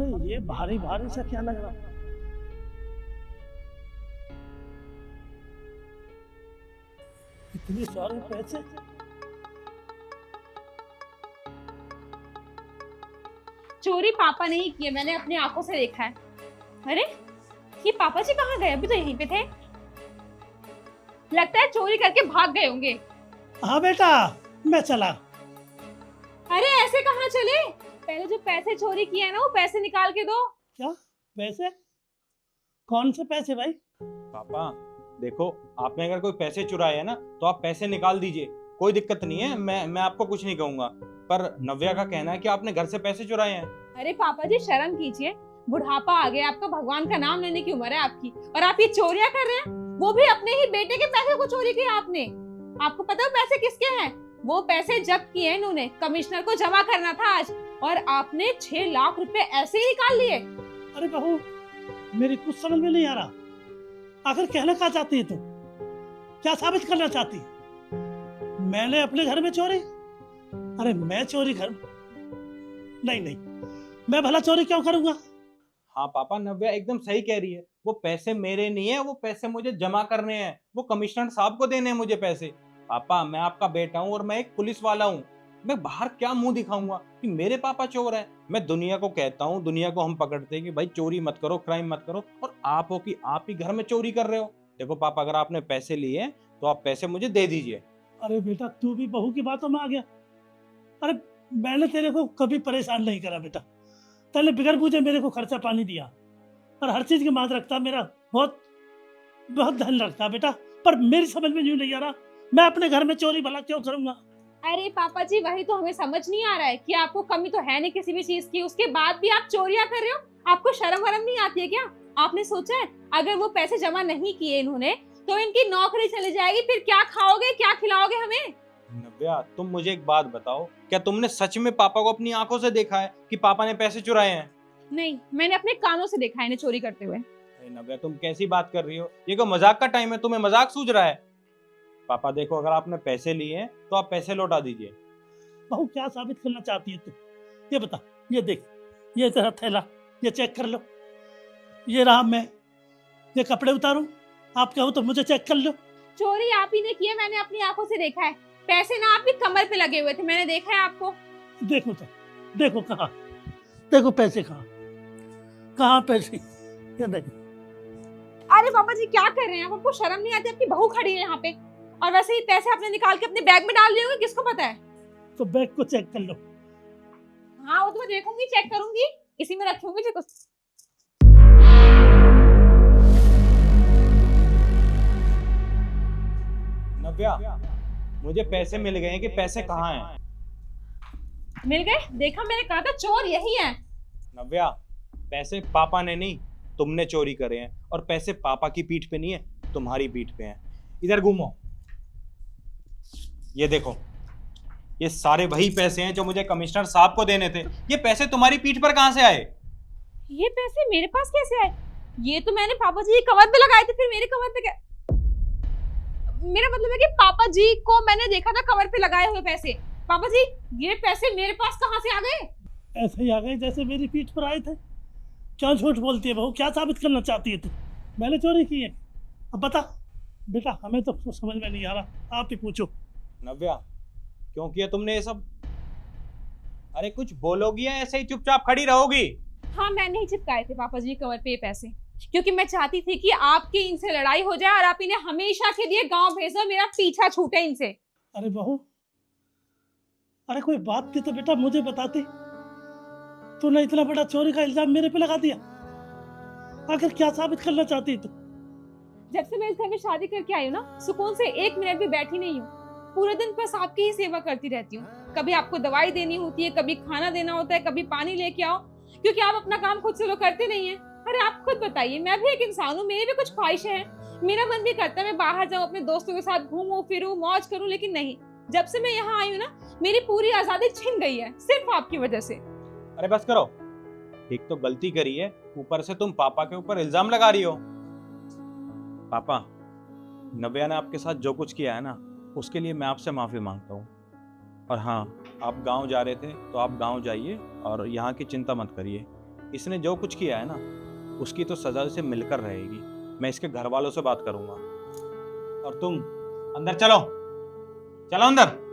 अरे ये भारी भारी सा क्या लग रहा है? इतने सारे पैसे। चोरी पापा ने ही की है, मैंने अपनी आंखों से देखा है। अरे ये पापा जी कहाँ गए? अभी तो यहीं पे थे। लगता है चोरी करके भाग गए होंगे। हाँ बेटा, मैं चला। अरे ऐसे कहाँ चले? पहले जो पैसे चोरी किए हैं ना, वो पैसे निकाल के दो। क्या पैसे? कौन से पैसे भाई? पापा देखो, आपने अगर कोई पैसे चुराए हैं ना तो आप पैसे निकाल दीजिए, कोई दिक्कत नहीं है। मैं आपको कुछ नहीं कहूंगा, पर नव्या का कहना है कि आपने घर से पैसे चुराए हैं। अरे पापा जी शर्म कीजिए, बुढ़ापा आ गया आपका, भगवान का नाम लेने की उम्र है आपकी, और आप ये चोरियां कर रहे हैं, वो भी अपने ही बेटे के पैसे को चोरी किया आपने। आपको पता है पैसे किसके हैं? वो पैसे जब्त किए हैं इन्होंने, कमिश्नर को जमा करना था आज, और आपने 6 लाख रुपए ऐसे ही निकाल लिए। अरे बहू, मेरी कुछ समझ में नहीं आ रहा। आखिर कहना क्या चाहती है तू? क्या साबित करना चाहती है? मैंने अपने घर में चोरी? अरे मैं चोरी कर? नहीं नहीं, मैं भला चोरी क्यों करूंगा? हाँ पापा, नव्या एकदम सही कह रही है। वो पैसे मेरे नहीं है, वो पैसे मुझे जमा करने हैं, वो कमिश्नर साहब को देने हैं मुझे पैसे। पापा मैं आपका बेटा हूँ और मैं एक पुलिस वाला हूँ, मैं बाहर क्या मुंह दिखाऊंगा कि मेरे पापा चोर हैं। मैं दुनिया को कहता हूँ, दुनिया को हम पकड़ते हैं कि भाई चोरी मत करो, क्राइम मत करो, और आप हो कि आप ही घर में चोरी कर रहे हो। देखो पापा, अगर आपने पैसे लिए हैं तो आप पैसे मुझे दे दीजिए। अरे बेटा, तू भी बहू की बातों में आ गया। अरे मैंने तेरे को कभी परेशान नहीं करा बेटा। तूने बिगर पूछे मेरे को खर्चा पानी दिया, और हर चीज की मांग रखता, मेरा बहुत बहुत धन रखता बेटा। पर मेरी समझ में यूं नहीं आ रहा, मैं अपने घर में चोरी भला क्यों करूंगा? अरे पापा जी वही तो हमें समझ नहीं आ रहा है कि आपको कमी तो है नहीं किसी भी चीज की, उसके बाद भी आप चोरियां कर रहे हो। आपको शर्म वरम नहीं आती है क्या? आपने सोचा है अगर वो पैसे जमा नहीं किए इन्होंने तो इनकी नौकरी चली जाएगी, फिर क्या खाओगे, क्या खिलाओगे हमें? नव्या तुम मुझे एक बात बताओ, क्या तुमने सच में पापा को अपनी आंखों से देखा है कि पापा ने पैसे चुराए हैं? नहीं, मैंने अपने कानों से देखा है इन्हें चोरी करते हुए। अरे नव्या तुम कैसी बात कर रही हो? ये कोई मजाक का टाइम है? तुम्हें मजाक सूझ रहा है? पापा देखो, अगर आपने पैसे लिए हैं तो आप पैसे लौटा दीजिए। बहू क्या साबित करना चाहती है तू? ये बता, ये देख, ये तेरा थैला, ये चेक कर लो। ये रहा मैं, ये कपड़े उतारूं? आप कहो तो मुझे चेक कर लो। चोरी आप ही ने की है, मैंने अपनी आंखों से देखा है। पैसे ना आपकी कमर पे लगे हुए थे, मैंने देखा है आपको। देखो तो, देखो कहाँ, देखो पैसे कहाँ, कहाँ पैसे? ये देखो। अरे पापा जी क्या कर रहे हैं आप? आपको शर्म नहीं आती? आपकी बहू खड़ी है यहाँ पे, और वैसे ही पैसे आपने निकाल के अपने बैग में डाल लिए होंगे, किसको पता है? तो बैग को चेक कर लो। हाँ वो तो मैं देखूंगी, चेक करूंगी, इसी में रखूंगी जो कुछ। नव्या मुझे पैसे मिल गए हैं, कि पैसे कहाँ हैं? मिल गए? देखा, मैंने कहा था चोर यही है। नव्या पैसे पापा ने नहीं, तुमने चोरी करे हैं, और पैसे पापा की पीठ पे नहीं है, तुम्हारी पीठ पे हैं। इधर घूमो, ये देखो, ये सारे वही पैसे हैं जो मुझे कमिश्नर साहब को देने थे। ये पैसे तुम्हारी पीठ पर कहाँ से आए? ये पैसे मेरे पास कैसे आए? ये तो मैंने पापा जी की कमर पे लगाए थे, फिर मेरे कमर पे क्या? मेरा मतलब है कि पापा जी को मैंने देखा था कमर पे लगाए हुए पैसे। पापा जी ये पैसे मेरे पास कहाँ से आ गए? ऐसे ही आ गए जैसे मेरी पीठ पर आए थे। क्या झूठ बोलती है बहू? क्या साबित करना चाहती है तू? मैंने चोरी की है? अब बता बेटा, हमें तो कुछ समझ में नहीं आ रहा, आप ही पूछो। नव्या क्यों किया तुमने ये सब? अरे कुछ बोलोगी या ऐसे ही चुपचाप खड़ी रहोगी? हाँ मैंने ही चिपकाए थे पापा जी की कमर पे ये पैसे, क्योंकि मैं चाहती थी कि आपकी इनसे लड़ाई हो जाए और आप इन्हें हमेशा के लिए गांव भेज दो, मेरा पीछा छूटे इनसे। अरे बहू, अरे कोई बात थी तो बेटा मुझे बताती। तूने इतना बड़ा चोरी का इल्जाम मेरे पे लगा दिया। आखिर क्या साबित करना चाहती है तू? जब से मैं इस घर में शादी करके आई हूँ ना, सुकून से 1 मिनट भी बैठी नहीं हूँ। पूरे दिन बस आपकी ही सेवा करती रहती हूँ। कभी आपको दवाई देनी होती है, कभी खाना देना होता है, कभी पानी लेके आओ, क्योंकि आप अपना काम खुद से लोग करते नहीं है। अरे आप खुद बताइए, मैं भी एक इंसान हूँ, मेरी भी कुछ ख्वाहिशें हैं। मेरा मन भी करता है मैं बाहर जाऊँ, अपने दोस्तों के साथ घूमूं फिरूं, मौज करूं, लेकिन नहीं। जब से मैं यहाँ आई हूँ ना, मेरी पूरी आजादी छिन गई है, सिर्फ आपकी वजह से। अरे बस करो, एक तो गलती करी है, ऊपर से तुम पापा के ऊपर इल्जाम लगा रही हो। पापा, नव्या ने आपके साथ जो कुछ किया है ना, उसके लिए मैं आपसे माफी मांगता हूँ। और हाँ, आप गांव जा रहे थे तो आप गांव जाइए और यहाँ की चिंता मत करिए। इसने जो कुछ किया है ना, उसकी तो सजा उसे मिलकर रहेगी। मैं इसके घर वालों से बात करूंगा। और तुम अंदर चलो, चलो अंदर।